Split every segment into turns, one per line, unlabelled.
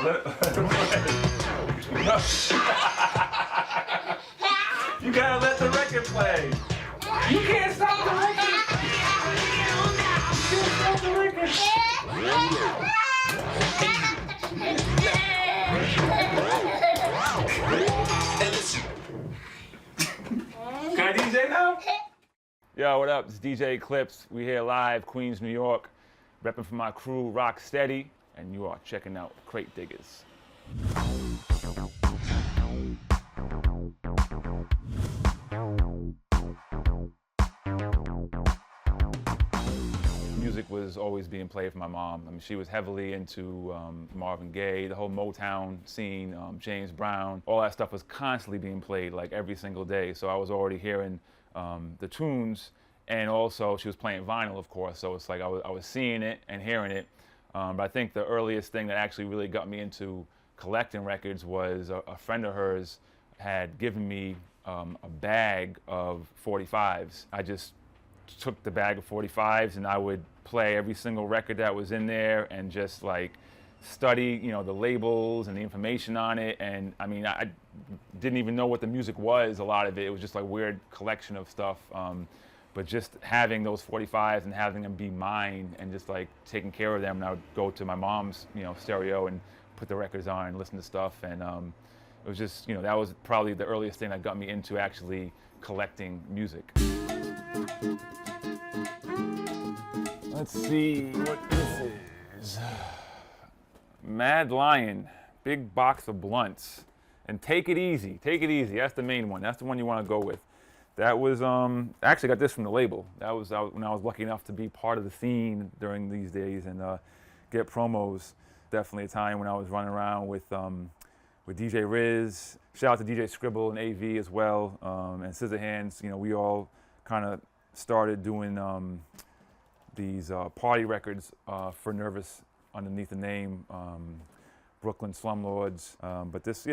Let him play. You gotta let the record play. You can't stop the record. You can't stop the record. Can I DJ now? Yo, what up? It's DJ Eclipse. We here live, Queens, New York, repping for my crew, Rock Steady, and you are checking out Crate Diggers. Music was always being played for my mom. I mean, she was heavily into Marvin Gaye, the whole Motown scene, James Brown. All that stuff was constantly being played, like every single day. So I was already hearing the tunes, and also she was playing vinyl, of course. So it's like I was seeing it and hearing it. But I think the earliest thing that actually really got me into collecting records was a friend of hers had given me a bag of 45s. I just took the bag of 45s and I would play every single record that was in there and just like study, you know, the labels and the information on it. And I mean, I didn't even know what the music was, a lot of it. It was just like a weird collection of stuff. But just having those 45s and having them be mine and just like taking care of them, and I would go to my mom's, you know, stereo and put the records on and listen to stuff. And it was just, you know, that was probably the earliest thing that got me into actually collecting music. Let's see what this is. Mad Lion, big box of blunts. And Take It Easy, Take It Easy, that's the main one. That's the one you want to go with. That was, I actually got this from the label. That was when I was lucky enough to be part of the scene during these days and get promos. Definitely a time when I was running around with DJ Riz. Shout out to DJ Scribble and AV as well, and Scissorhands. You know, we all kind of started doing these party records for Nervous underneath the name Brooklyn Slumlords. But this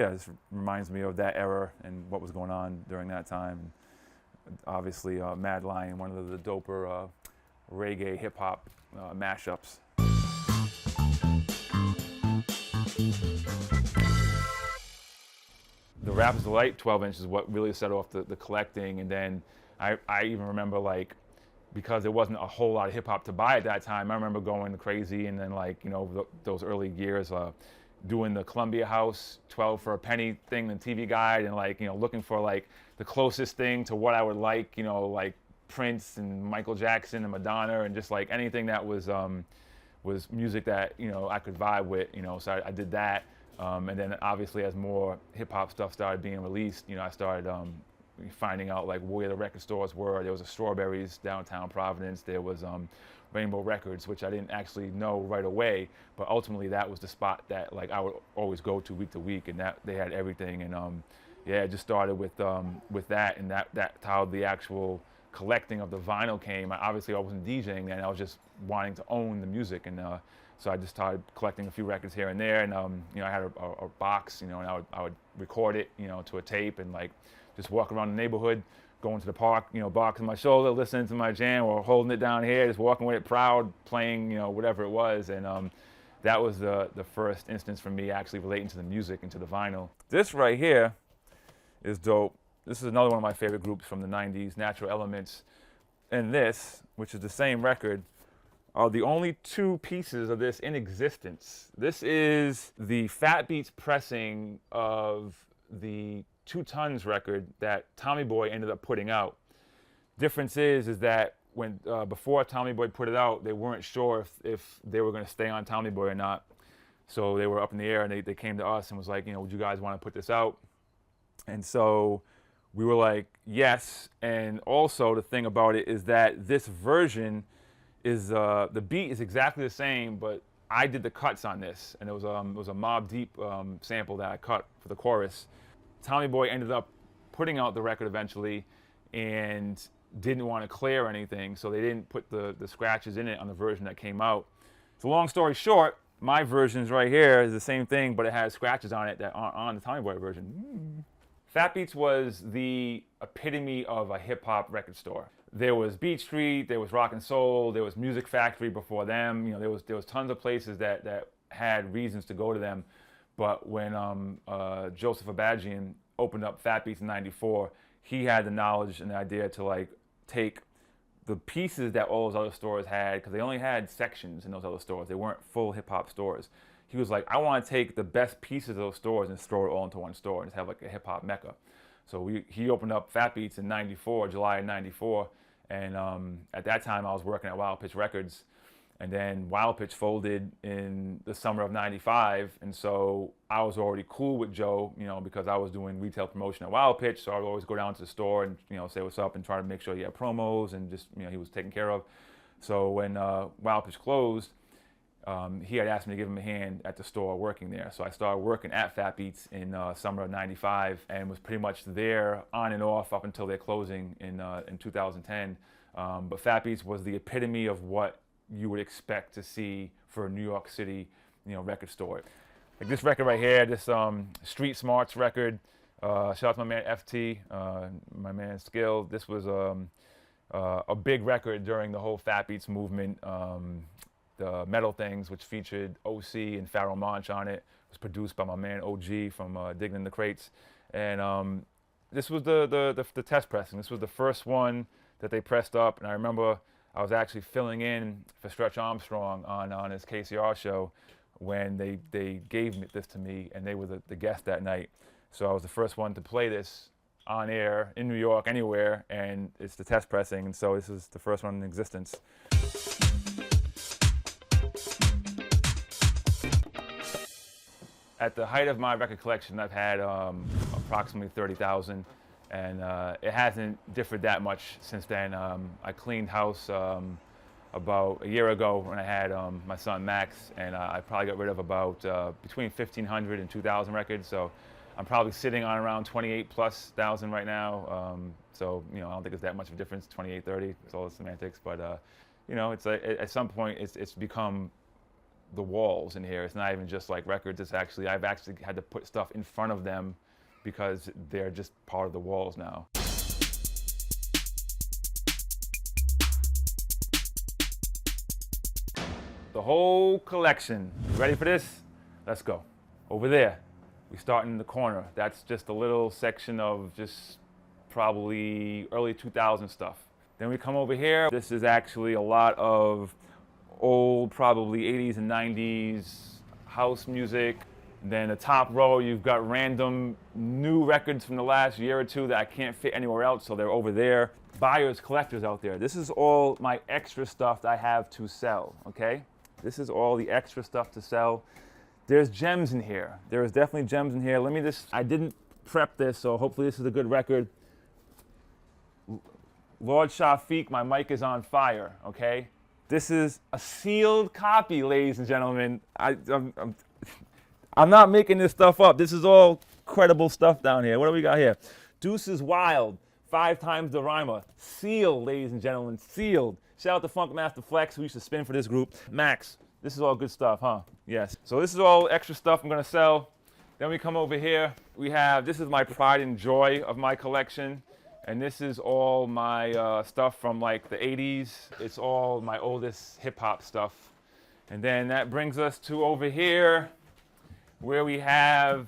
reminds me of that era and what was going on during that time. Obviously, Mad Lion, one of the doper reggae hip-hop mashups. The Rapper's Delight 12-inch is what really set off the collecting. And then I even remember, like, because there wasn't a whole lot of hip-hop to buy at that time, I remember going crazy and then, like, you know, those early years, doing the Columbia House 12 for a penny thing, the TV guide, and like, you know, looking for like the closest thing to what I would like, you know, like Prince and Michael Jackson and Madonna and just like anything that was music that, you know, I could vibe with, you know, so I did that. And then obviously as more hip hop stuff started being released, you know, I started finding out like where the record stores were. There was a Strawberries downtown Providence. There was Rainbow Records, which I didn't actually know right away, but ultimately that was the spot that like I would always go to week, and that they had everything. And yeah, it just started with that, and that's how the actual collecting of the vinyl came. Obviously I wasn't DJing then, I was just wanting to own the music, and so I just started collecting a few records here and there, and you know, I had a box, you know, and I would record it, you know, to a tape, and like just walk around the neighborhood, going to the park, you know, box on my shoulder, listening to my jam, or holding it down here, just walking with it proud, playing, you know, whatever it was. And that was the first instance for me actually relating to the music and to the vinyl. This right here is dope. This is another one of my favorite groups from the 90s, Natural Elements. And this, which is the same record, are the only two pieces of this in existence. This is the Fat Beats pressing of the 2 Tons record that Tommy Boy ended up putting out. Difference is that when before Tommy Boy put it out, they weren't sure if they were going to stay on Tommy Boy or not. So they were up in the air, and they came to us and was like, you know, would you guys want to put this out? And so we were like, yes. And also the thing about it is that this version is the beat is exactly the same, but I did the cuts on this, and it was a Mobb Deep sample that I cut for the chorus. Tommy Boy ended up putting out the record eventually and didn't want to clear anything, so they didn't put the scratches in it on the version that came out. So long story short, my version's right here is the same thing, but it has scratches on it that aren't on the Tommy Boy version. Fat Beats was the epitome of a hip-hop record store. There was Beat Street, there was Rock and Soul, there was Music Factory before them. You know, there was tons of places that had reasons to go to them. But when Joseph Abajian opened up Fat Beats in '94, he had the knowledge and the idea to like take the pieces that all those other stores had, because they only had sections in those other stores. They weren't full hip hop stores. He was like, I want to take the best pieces of those stores and store it all into one store and just have like a hip hop mecca. So he opened up Fat Beats in '94, July of '94, and at that time I was working at Wild Pitch Records. And then Wild Pitch folded in the summer of '95, and so I was already cool with Joe, you know, because I was doing retail promotion at Wild Pitch, so I would always go down to the store and, you know, say what's up and try to make sure he had promos and just, you know, he was taken care of. So when Wild Pitch closed, he had asked me to give him a hand at the store working there. So I started working at Fat Beats in summer of '95 and was pretty much there on and off up until their closing in 2010. But Fat Beats was the epitome of what you would expect to see for a New York City, you know, record store. Like this record right here, this Street Smarts record. Shout out to my man FT, my man Skill. This was a big record during the whole Fat Beats movement. The Metal Things, which featured OC and Pharoah Monch on it, was produced by my man OG from Digging in the Crates. And this was the test pressing. This was the first one that they pressed up, and I remember I was actually filling in for Stretch Armstrong on his KCR show when they gave this to me, and they were the guest that night. So I was the first one to play this on air in New York, anywhere, and it's the test pressing, and so this is the first one in existence. At the height of my record collection, I've had approximately 30,000. And it hasn't differed that much since then. I cleaned house about a year ago when I had my son Max, and I probably got rid of about between 1,500 and 2,000 records. So I'm probably sitting on around 28,000+ right now. So, you know, I don't think it's that much of a difference, 28, 30, it's all the semantics. But, you know, it's like, at some point it's become the walls in here. It's not even just like records, it's actually, I've actually had to put stuff in front of them because they're just part of the walls now. The whole collection. You ready for this? Let's go. Over there, we start in the corner. That's just a little section of just probably early 2000 stuff. Then we come over here. This is actually a lot of old, probably 80s and 90s house music. Then the top row, you've got random new records from the last year or two that I can't fit anywhere else, so they're over there. Buyers, collectors out there. This is all my extra stuff that I have to sell, okay? This is all the extra stuff to sell. There's gems in here. There is definitely gems in here. Let me just, I didn't prep this, so hopefully this is a good record. Lord Shafiq, My Mic Is on Fire, okay? This is a sealed copy, ladies and gentlemen. I'm not making this stuff up. This is all credible stuff down here. What do we got here? Deuces Wild, 5 Times the Rhymer. Sealed, ladies and gentlemen, sealed. Shout out to Funkmaster Flex, who used to spin for this group. Max, this is all good stuff, huh? Yes. So this is all extra stuff I'm gonna sell. Then we come over here. We have, this is my pride and joy of my collection. And this is all my stuff from like the 80s. It's all my oldest hip hop stuff. And then that brings us to over here, where we have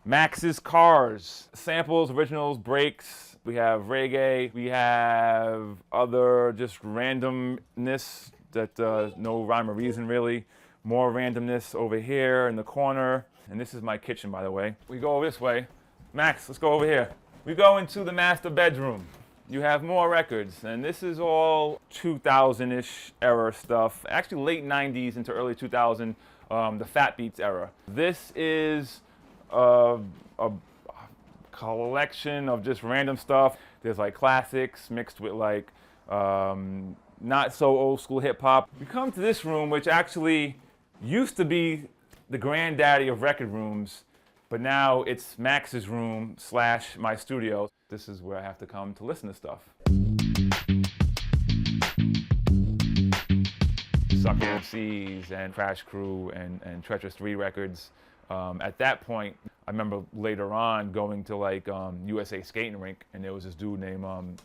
Max's Cars, samples, originals, breaks. We have reggae. We have other just randomness that no rhyme or reason really. More randomness over here in the corner. And this is my kitchen, by the way. We go this way. Max, let's go over here. We go into the master bedroom. You have more records, and this is all 2000-ish era stuff. Actually late 90s into early 2000. The Fat Beats era. This is a collection of just random stuff. There's like classics mixed with like not so old school hip hop. We come to this room, which actually used to be the granddaddy of record rooms, but now it's Max's room / my studio. This is where I have to come to listen to stuff. Sucker MCs and Crash Crew and Treacherous 3 records. At that point, I remember later on going to like USA Skating Rink, and there was this dude named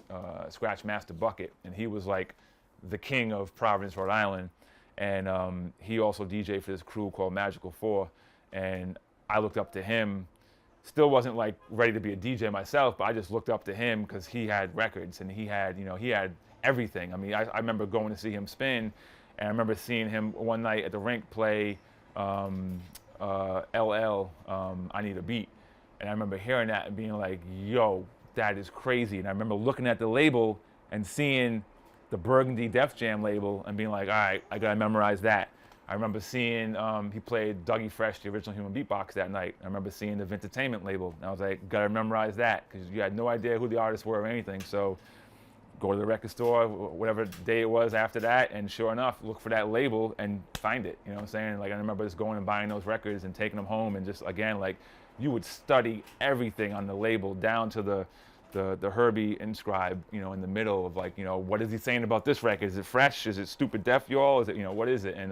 Scratch Master Bucket, and he was like the king of Providence, Rhode Island. And he also DJ'd for this crew called Magical 4. And I looked up to him. Still wasn't like ready to be a DJ myself, but I just looked up to him because he had records and he had, you know, he had everything. I mean, I remember going to see him spin, and I remember seeing him one night at the rink play LL, I Need a Beat. And I remember hearing that and being like, yo, that is crazy. And I remember looking at the label and seeing the Burgundy Def Jam label and being like, all right, I gotta memorize that. I remember seeing, he played Dougie Fresh, the original Human Beatbox that night. I remember seeing the Vintertainment label. And I was like, gotta memorize that, because you had no idea who the artists were or anything. So go to the record store, whatever day it was after that, and sure enough, look for that label and find it. You know what I'm saying? Like, I remember just going and buying those records and taking them home, and just, again, like, you would study everything on the label down to the Herbie inscribe, you know, in the middle of, like, you know, what is he saying about this record? Is it fresh? Is it stupid deaf, y'all? Is it, you know, what is it? And,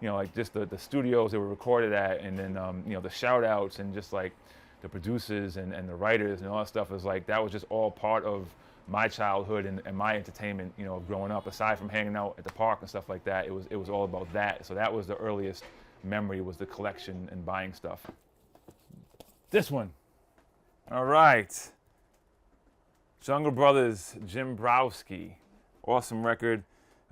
you know, like, just the studios that were recorded at, and then, you know, the shout outs, and just, like, the producers and the writers and all that stuff is, like, that was just all part of my childhood and my entertainment, you know, growing up. Aside from hanging out at the park and stuff like that, it was all about that. So that was the earliest memory, was the collection and buying stuff. This one. All right. Jungle Brothers, Jim Browski. Awesome record.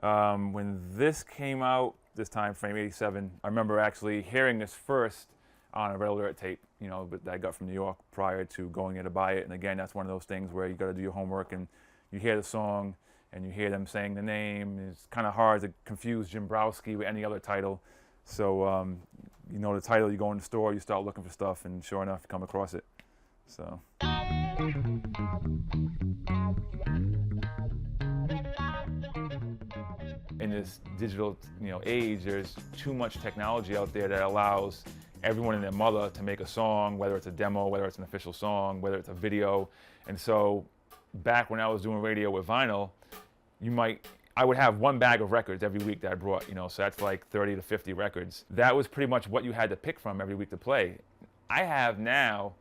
When this came out, this time frame, 87, I remember actually hearing this first on a Red Alert tape, you know, that I got from New York prior to going there to buy it. And again, that's one of those things where you got to do your homework, and you hear the song and you hear them saying the name. It's kind of hard to confuse Jim Browski with any other title. So, you know the title, you go in the store, you start looking for stuff, and sure enough, you come across it. So. In this digital, you know, age, there's too much technology out there that allows everyone and their mother to make a song, whether it's a demo, whether it's an official song, whether it's a video. And so back when I was doing radio with vinyl, I would have one bag of records every week that I brought, you know, so that's like 30 to 50 records. That was pretty much what you had to pick from every week to play. I have now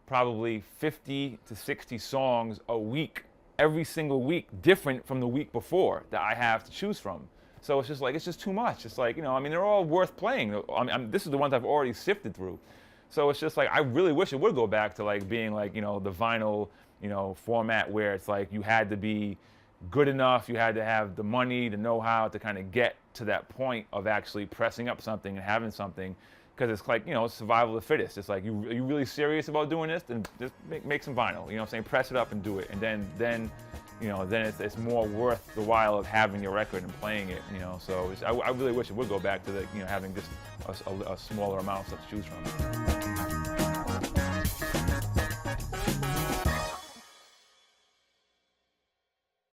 probably 50 to 60 songs a week, every single week, different from the week before, that I have to choose from. So it's just like, it's just too much. It's like, you know, I mean, they're all worth playing. This is the ones I've already sifted through. So it's just like, I really wish it would go back to like being like, you know, the vinyl, you know, format, where it's like you had to be good enough, you had to have the money, the know-how to kind of get to that point of actually pressing up something and having something. Because it's like, you know, survival of the fittest. It's like, are you really serious about doing this? Then just make some vinyl, you know what I'm saying? Press it up and do it. And then you know, then it's more worth the while of having your record and playing it, you know. So I really wish it would go back to the, you know, having just a smaller amount of stuff to choose from.